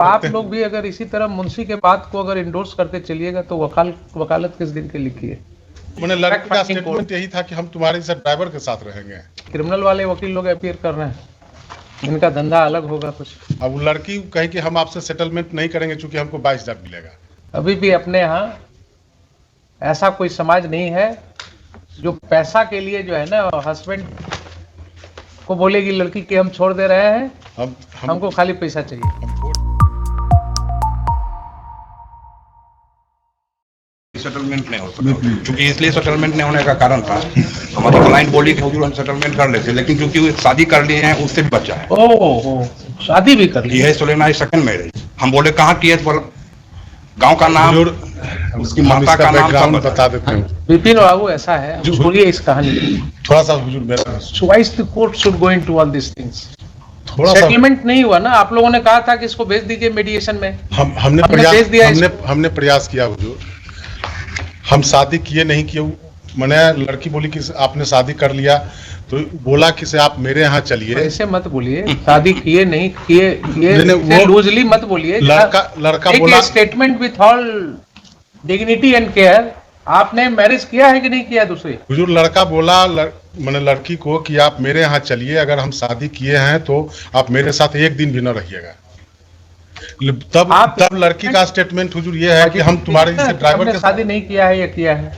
आप लोग भी अगर इसी तरह मुंशी के बात को अगर इंडोर्स करते चलिएगा तो वकालत किस दिन की लिखी है। मैंने लड़के का स्टेटमेंट यही था कि हम तुम्हारे साथ ड्राइवर के साथ रहेंगे। क्रिमिनल वाले वकील लोग अपीयर कर रहे हैं, इनका धंधा अलग होगा कुछ। अब वो लड़की कहे कि हम आपसे सेटलमेंट नहीं करेंगे क्योंकि हमको 22,000 मिलेगा। अभी भी अपने यहाँ ऐसा कोई समाज नहीं है जो पैसा के लिए जो है ना हस्बैंड को बोलेगी लड़की कि हम छोड़ दे रहे हैं, हमको खाली पैसा चाहिए। सेटलमेंट नहीं हो सका, क्योंकि इसलिए सेटलमेंट नहीं होने का कारण था हमारी क्लाइंट बोली कि हुजूर हम सेटलमेंट कर लेते, लेकिन क्योंकि वो शादी कर लिए हैं उससे भी बच्चा है। ओह, शादी भी कर ली है। सोलेना सेकंड मैरिज। हम बोले कहाँ की है, गांव का नाम, उसकी माता का नाम बता देते हैं। विपिन बाबू ऐसा है, सुनिए इस कहानी थोड़ा सा हुजूर मेरा twice the court should go into all this things. थोड़ा सेटलमेंट नहीं हुआ ना, आप लोगों ने कहा था कि इसको भेज दीजिए मीडिएशन में। हमने प्रयास किया हुजूर, हम शादी किए नहीं किए। मैंने लड़की बोली कि आपने शादी कर लिया, तो बोला कि से आप मेरे यहाँ चलिए। ऐसे मत बोलिए, शादी किए नहीं किए लूजली मत बोलिए। लड़का बोला statement with all dignity and care. आपने मैरिज किया है कि नहीं किया दूसरे? हुजूर लड़का बोला मैंने लड़की को कि आप मेरे यहाँ चलिए, अगर हम शादी किए हैं तो आप मेरे साथ एक दिन भी न रहिएगा। तब लड़की का स्टेटमेंट हुजूर ये है कि हम तुम्हारे जैसे ड्राइवर के शादी नहीं किया है या किया है।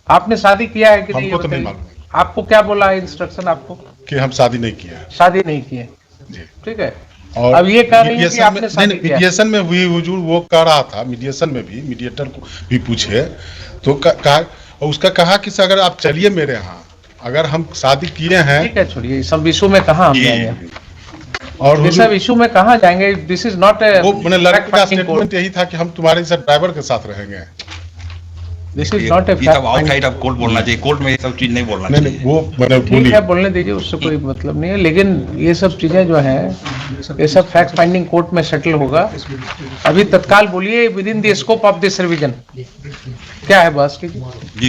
आपने शादी किया है कि नहीं? हमको तो नहीं मालूम। आपको क्या बोला है इंस्ट्रक्शन आपको? कि हम शादी नहीं किया है। शादी नहीं किए, ठीक है। और अब ये कह रही है कि आपने शादी किया। मीडिएशन में हुई हुजूर, वो कह रहा था मीडिएशन में भी, मीडिएटर को भी पूछे तो कहा, उसका कहा कि अगर आप चलिए मेरे यहाँ, अगर हम शादी किए हैं। ठीक है, छोड़िए सब इशू में कहाँ हम जाएंगे, और ये सब इशू में कहाँ जाएंगे। दिस इज नॉट ए, वो मैंने लड़के का स्टेटमेंट यही था कि हम तुम्हारे साथ ड्राइवर के साथ रहेंगे। This is not a outside of court बोलना चाहिए, कोर्ट में ये सब चीज नहीं बोलना चाहिए। नहीं, वो मैंने ठीक है, बोलने दीजिए, उससे कोई मतलब नहीं है। लेकिन ये सब चीजें जो हैं, ये सब फैक्ट फाइंडिंग कोर्ट में सेटल होगा। अभी तत्काल बोलिए within the scope of this revision क्या है बस की जी।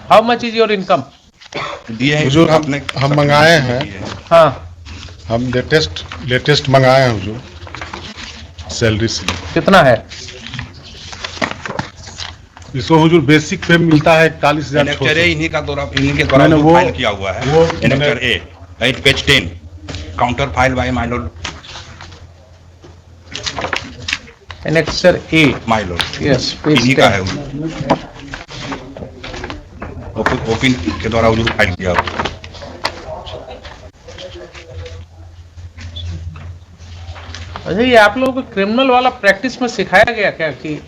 How much is your income? दिए हैं हुजूर, हम मंगाए हैं। हाँ, हम लेटेस्ट मंगाए हैं हुजूर, सैलरी से। कितना है इसको हुजूर? बेसिक पे मिलता है 41,000। इन्हीं के द्वारा फाइल किया हुआ है। वो annexure A, right, page 10, counter file by my lord. Annexure A, my lord, yes, इन्हीं का है। ओपन के द्वारा हुजूर फाइल किया हुआ। अच्छा, ये आप लोगों को क्रिमिनल वाला प्रैक्टिस में सिखाया गया क्या कि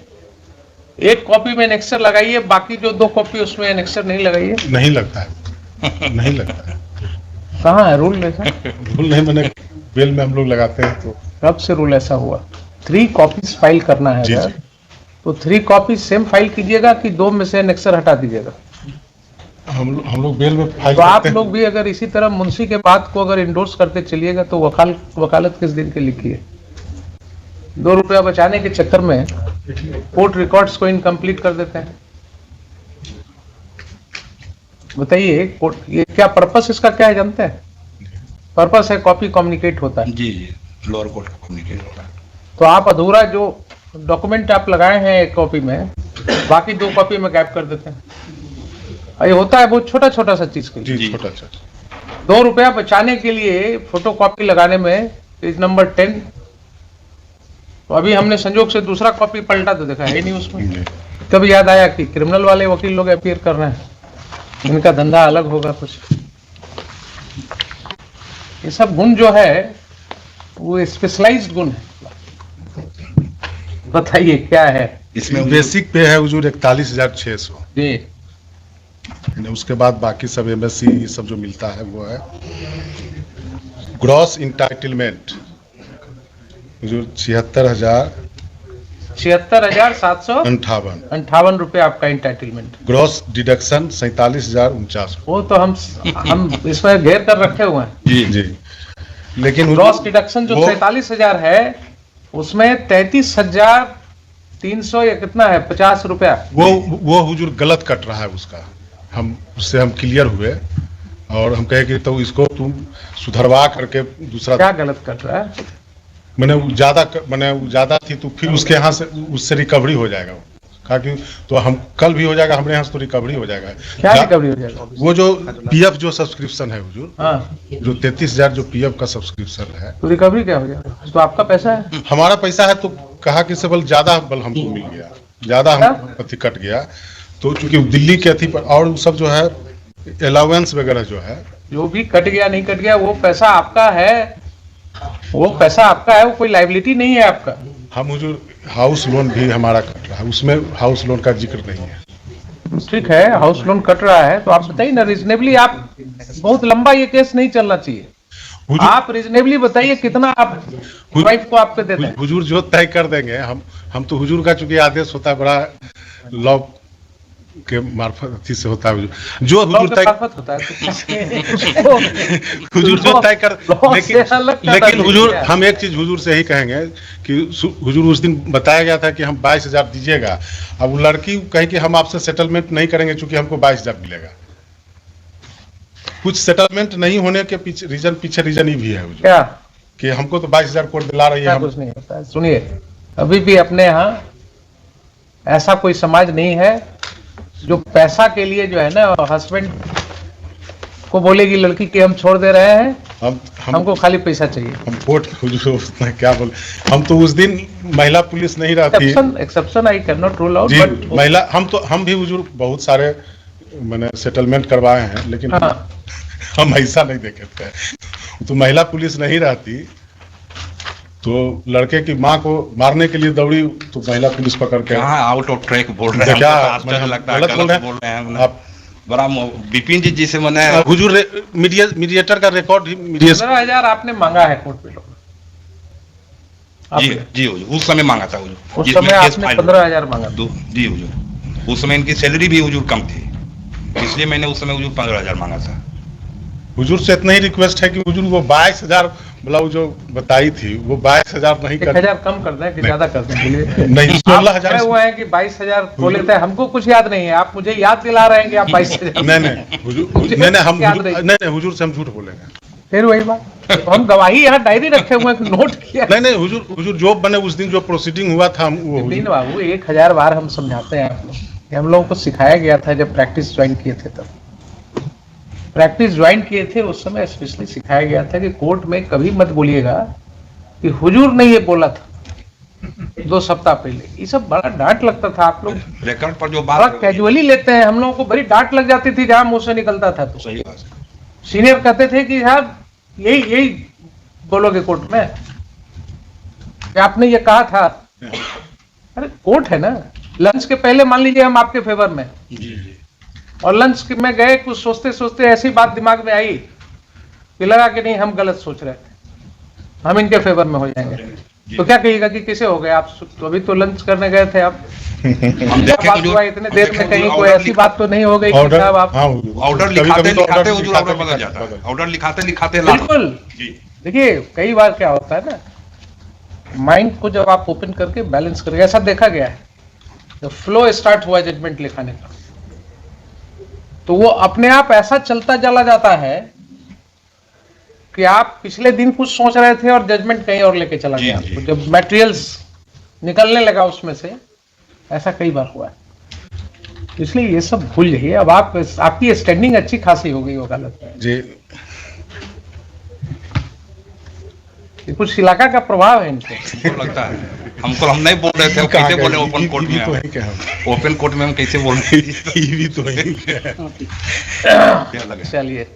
एक कॉपी में एनेक्सर लगाइए, बाकी जो 2 कॉपी उसमें एनेक्सर नहीं लगाइए? नहीं लगता है, नहीं लगता है। कहाँ है रूल ऐसा? रूल नहीं, मैंने बेल में हम लोग लगाते हैं। तो कब से रूल ऐसा हुआ? 3 कॉपीज फाइल करना है जी, तो 3 कॉपी सेम फाइल कीजिएगा कि 2 में से एनेक्सर हटा दीजिएगा? हम लोग बेल में फाइल तो आप लोग भी अगर इसी तरह मुंशी के बात को अगर इंडोर्स करते चलिएगा तो वकालत किस दिन की लिखी है। 2 रुपया बचाने के चक्कर में कोर्ट रिकॉर्ड्स को इनकम्प्लीट कर देते हैं। बताइए, कोर्ट ये क्या पर्पस इसका क्या है जानते हैं? पर्पस है कॉपी कम्युनिकेट होता है। जी, लोअर कोर्ट का कम्युनिकेट होता है। तो आप अधूरा जो डॉक्यूमेंट आप लगाए हैं एक कॉपी में, बाकी 2 कॉपी में गैप कर देते हैं। ये होता है बहुत छोटा सा चीज के लिए। जी, छोटा। 2 रुपया बचाने के लिए फोटोकॉपी लगाने में पेज नंबर 10, तो अभी हमने संजोग से दूसरा कॉपी पलटा तो देखा है नहीं उसमें। तब याद आया कि क्रिमिनल वाले वकील लोग अपीयर कर रहे हैं, इनका धंधा अलग होगा कुछ। ये सब गुण जो है वो स्पेशलाइज्ड गुण है। बताइए क्या है इसमें? बेसिक पे है हुजूर 41,600 जी। उसके बाद बाकी सब MSc ये सब जो मिलता है वो है। ग्रॉस इंटाइटलमेंट हुजूर 76,758 रुपए आपका इंटाइटलमेंट। Gross deduction 47,049। वो तो हम इसमें घेर कर रखे हुए हैं। जी। लेकिन ग्रॉस डिडक्शन जो 47,000 है उसमें 33,300 या कितना है 50 रुपया वो हुजूर गलत कट रहा है उसका। उससे हम क्लियर हुए और हम कहे कि तो इसको तुम सुधरवा करके दूसरा। क्या गलत कट रहा है? मैंने ज्यादा थी तो फिर उसके यहाँ से उससे रिकवरी हो जाएगा। कहा कि तो हम कल भी हो जाएगा, हमारे यहाँ से तो रिकवरी हो जाएगा। क्या रिकवरी हो जाएगा? वो जो पीएफ जो सब्सक्रिप्शन है हुजूर, हाँ, जो 33,000 जो पीएफ का सब्सक्रिप्शन है, तो रिकवरी क्या हो जाएगा? तो आपका पैसा है। हमारा पैसा है, तो कहा कि से बल ज्यादा बल हमको मिल गया, ज्यादा हम अति कट गया। तो चूंकि दिल्ली के अति पर और वो सब जो है अलाउंस वगैरह जो है, जो भी कट गया नहीं कट गया, वो पैसा आपका है, वो पैसा आपका है, वो कोई लाइबिलिटी नहीं है आपका। हम हुजूर हाउस लोन भी हमारा कट रहा है, उसमें हाउस लोन का जिक्र नहीं है। ठीक है, हाउस लोन कट रहा है, तो आप बताइए ना रीजनेबली। आप बहुत लंबा ये केस नहीं चलना चाहिए। हुजूर आप रीजनेबली बताइए कितना आप वाइफ को आपके देते हैं। हुजूर जो तय कर देंगे, हम तो हुजूर का चूंकि आदेश होता है बड़ा लॉ के मार्फत से होता है, जो हुजूर तय होता है हुजूर जो तय कर, लेकिन हुजूर हम एक चीज हुजूर से ही कहेंगे कि हुजूर उस दिन बताया गया था कि हम 22,000 दीजिएगा। अब वो लड़की कहे कि हम आपसे सेटलमेंट नहीं करेंगे चूंकि हमको 22,000 मिलेगा। कुछ सेटलमेंट नहीं होने के पीछे रीजन ही भी है हुजूर, क्या कि हमको तो 22,000 कोर्ट दिला रही है। कुछ नहीं होता है। सुनिए, अभी भी अपने यहाँ ऐसा कोई समाज नहीं है जो पैसा के लिए जो है ना हस्बैंड को बोलेगी लड़की कि हम छोड़ दे रहे हैं, हमको खाली पैसा चाहिए। हम कोर्ट हुजूर क्या बोले, हम तो उस दिन महिला पुलिस नहीं रहती। Exception I can not rule out, but महिला हम भी हुजूर बहुत सारे मैंने सेटलमेंट करवाए हैं, लेकिन हाँ। हम ऐसा नहीं देखे थे। तो महिला पुलिस नहीं रहती तो लड़के की माँ को मारने के लिए दौड़ी, तो महिला पुलिस पकड़ के आउट ऑफ ट्रैक बोल रहे हैं, क्या हमको तो आश्चर्य लगता है, गलत बोल रहे हैं आप। बड़ा विपिन जी जिसे मैंने हुजूर मीडिएटर का रिकॉर्ड ही 15,000 आपने मांगा है कोर्ट में लोग। जी हुजूर उस समय मांगा था हुजूर, उस समय आपने 15,000 मांगा। जी हुजूर, उस समय इनकी सैलरी भी हुजूर कम थी, इसलिए मैंने उस समय हुजूर 15,000 मांगा था। हुजूर से इतना ही रिक्वेस्ट है कि हुजूर वो 22,000 मतलब जो बताई थी वो 22,000 नहीं कर, 1,000 कम कर दें कि ज्यादा कर दें? बोलिए। नहीं, 16,000 हुआ है कि 22,000 बोले थे, हमको कुछ याद नहीं है, आप मुझे याद दिला रहे हैं कि आप 22,000। नहीं हुजूर से हम झूठ बोलेंगे। फिर वही बात, हम गवाही यहाँ डायरी रखे हुए हैं, नोट किया। नहीं हुजूर जो बने उस दिन जो प्रोसीडिंग हुआ था वो दिन बाबू 1,000 बार हम समझाते हैं आप लोग। हम लोगों को सिखाया गया था जब प्रैक्टिस ज्वाइन किए थे, तब प्रैक्टिस ज्वाइन किए थे उस समय स्पेशली सिखाया गया था कि कोर्ट में कभी मत बोलिएगा कि हुजूर ने ये बोला था 2 सप्ताह पहले। ये सब बड़ा डांट लगता था। आप लोग रिकॉर्ड पर जो बड़ा बात कैजुअली लेते हैं, हम लोगों को बड़ी डांट लग जाती थी जहां मुंह से निकलता था। तो सही बात है। सीनियर कहते थे कि साहब यही बोलोगे कोर्ट में कि आपने ये कहा था। अरे कोर्ट है ना, लंच के पहले मान लीजिए हम आपके फेवर में, और लंच में गए, कुछ सोचते सोचते ऐसी बात दिमाग में आई कि लगा कि नहीं हम गलत सोच रहे थे, हम इनके फेवर में हो जाएंगे, तो क्या कहिएगा कि कैसे हो गए आप? तो अभी तो लंच करने गए थे आप, बात हुआ इतने देर में, कहीं कोई ऐसी बात तो नहीं हो गई कि साहब आप ऑर्डर लिखाते हुजूर ऑर्डर बदल जाता है, ऑर्डर लिखाते बिल्कुल। देखिए कई बार क्या होता है ना, माइंड को जब आप ओपन करके बैलेंस करके, ऐसा देखा गया है जब फ्लो स्टार्ट हुआ जजमेंट लिखाने का, तो वो अपने आप ऐसा चलता चला जाता है कि आप पिछले दिन कुछ सोच रहे थे और जजमेंट कहीं और लेके चला गया। आपको जब मटेरियल्स निकलने लगा उसमें से, ऐसा कई बार हुआ है। इसलिए ये सब भूल जाइए। अब आपकी स्टैंडिंग अच्छी खासी हो गई होगा जी। ये कुछ इलाका का प्रभाव है इनको लगता है। हमको हम नहीं बोल रहे थे, कैसे बोले ओपन कोर्ट में? ओपन कोर्ट में हम कैसे बोल रहे हैं? ये भी तो है। चलिए